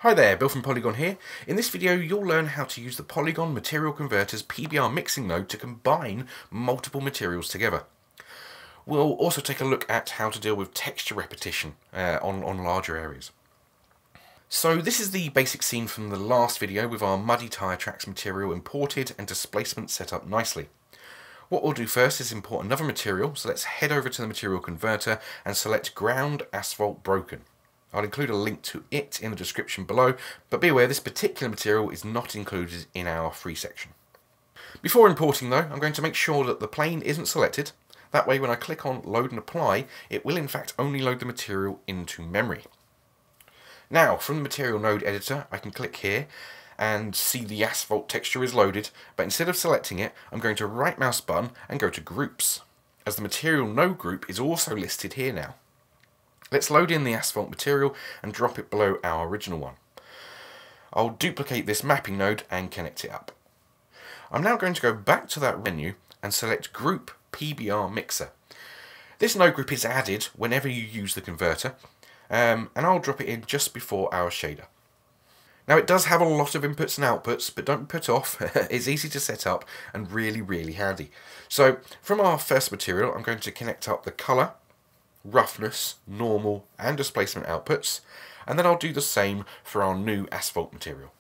Hi there, Bill from Poliigon here. In this video you'll learn how to use the Poliigon Material Converter's PBR mixing node to combine multiple materials together. We'll also take a look at how to deal with texture repetition on larger areas. So this is the basic scene from the last video with our muddy tyre tracks material imported and displacement set up nicely. What we'll do first is import another material, so let's head over to the Material Converter and select Ground Asphalt Broken. I'll include a link to it in the description below, but be aware this particular material is not included in our free section. Before importing though, I'm going to make sure that the plane isn't selected. That way when I click on Load and Apply, it will in fact only load the material into memory. Now, from the Material Node Editor, I can click here and see the asphalt texture is loaded, but instead of selecting it, I'm going to right mouse button and go to Groups, as the Material Node Group is also listed here now. Let's load in the asphalt material and drop it below our original one. I'll duplicate this mapping node and connect it up. I'm now going to go back to that menu and select Group PBR Mixer. This node group is added whenever you use the converter, and I'll drop it in just before our shader. Now it does have a lot of inputs and outputs, but don't put off, it's easy to set up and really handy. So from our first material, I'm going to connect up the colour, roughness, normal and displacement outputs, and then I'll do the same for our new asphalt material.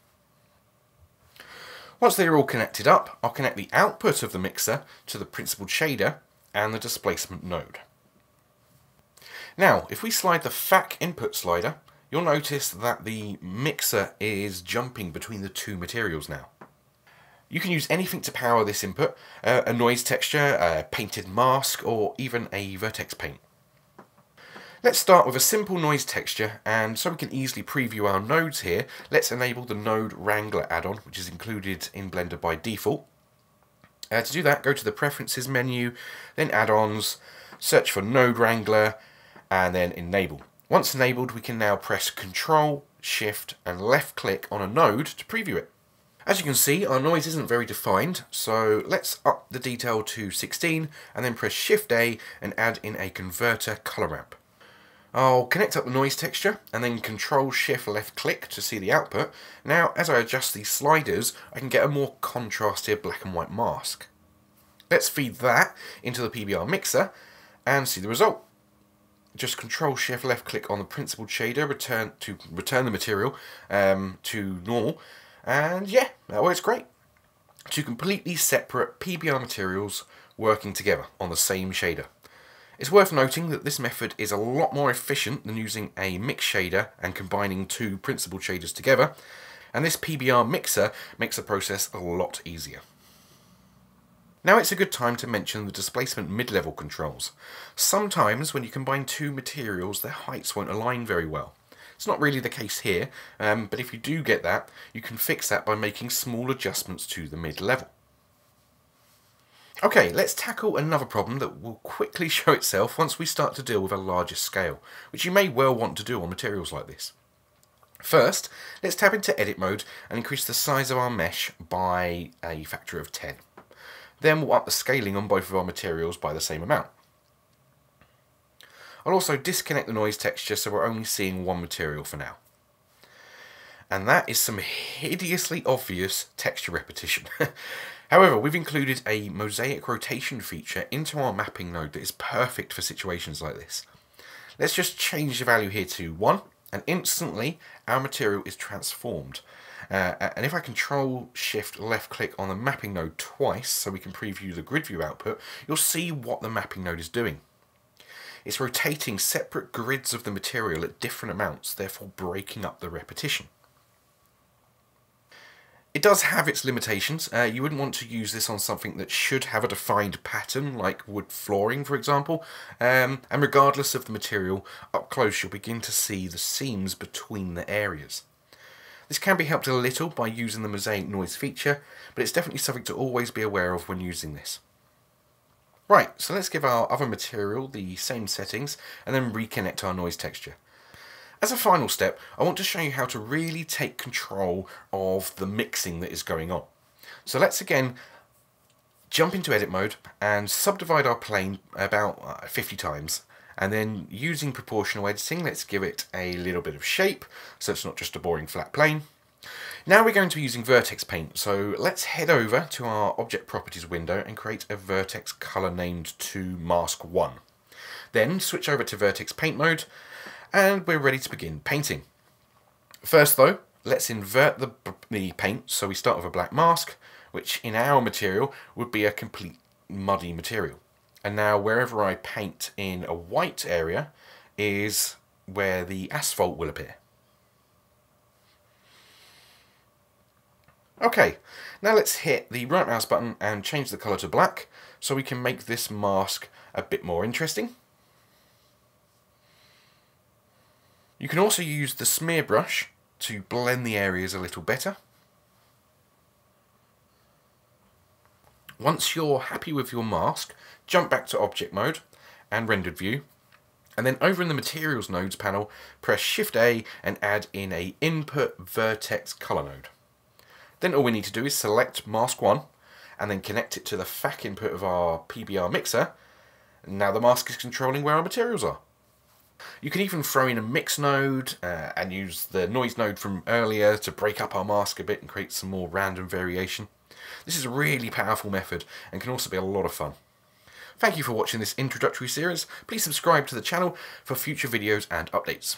Once they are all connected up, I'll connect the output of the mixer to the principled shader and the displacement node. Now, if we slide the FAC input slider, you'll notice that the mixer is jumping between the two materials now. You can use anything to power this input, a noise texture, a painted mask, or even a vertex paint. Let's start with a simple noise texture, and so we can easily preview our nodes here, let's enable the Node Wrangler add-on, which is included in Blender by default. To do that, go to the Preferences menu, then Add-ons, search for Node Wrangler, and then Enable. Once enabled, we can now press Ctrl, Shift, and left click on a node to preview it. As you can see, our noise isn't very defined, so let's up the detail to 16, and then press Shift A and add in a converter color ramp. I'll connect up the noise texture and then Control Shift left click to see the output. Now as I adjust these sliders I can get a more contrasted black and white mask. Let's feed that into the PBR mixer and see the result. Just Control Shift left click on the principled shader to return the material to normal, and yeah, that works great. Two completely separate PBR materials working together on the same shader. It's worth noting that this method is a lot more efficient than using a mix shader and combining two principled shaders together, and this PBR mixer makes the process a lot easier. Now it's a good time to mention the displacement mid-level controls. Sometimes when you combine two materials their heights won't align very well. It's not really the case here, but if you do get that, you can fix that by making small adjustments to the mid-level. Okay, let's tackle another problem that will quickly show itself once we start to deal with a larger scale, which you may well want to do on materials like this. First, let's tab into Edit mode and increase the size of our mesh by a factor of 10. Then we'll up the scaling on both of our materials by the same amount. I'll also disconnect the noise texture so we're only seeing one material for now. And that is some hideously obvious texture repetition. However, we've included a mosaic rotation feature into our mapping node that is perfect for situations like this. Let's just change the value here to 1, and instantly our material is transformed. And if I Control Shift left click on the mapping node twice so we can preview the grid view output, you'll see what the mapping node is doing. It's rotating separate grids of the material at different amounts, therefore breaking up the repetition. It does have its limitations. You wouldn't want to use this on something that should have a defined pattern, like wood flooring for example, and regardless of the material, up close you'll begin to see the seams between the areas. This can be helped a little by using the mosaic noise feature, but it's definitely something to always be aware of when using this. Right, so let's give our other material the same settings and then reconnect our noise texture. As a final step, I want to show you how to really take control of the mixing that is going on. So let's again jump into edit mode and subdivide our plane about 50 times, And then using proportional editing, let's give it a little bit of shape, so it's not just a boring flat plane. Now we're going to be using vertex paint, so let's head over to our object properties window and create a vertex color named to mask 1. Then switch over to vertex paint mode, and we're ready to begin painting. First though, let's invert the paint, so we start with a black mask, which in our material would be a complete muddy material. And now wherever I paint in a white area is where the asphalt will appear. Okay, now let's hit the right mouse button and change the colour to black so we can make this mask a bit more interesting. You can also use the smear brush to blend the areas a little better. Once you're happy with your mask, jump back to object mode and rendered view, and then over in the materials nodes panel, press Shift A and add in a input vertex color node. Then all we need to do is select mask 1 and then connect it to the FAC input of our PBR Mixer. Now the mask is controlling where our materials are. You can even throw in a mix node and use the noise node from earlier to break up our mask a bit and create some more random variation. This is a really powerful method and can also be a lot of fun. Thank you for watching this introductory series. Please subscribe to the channel for future videos and updates.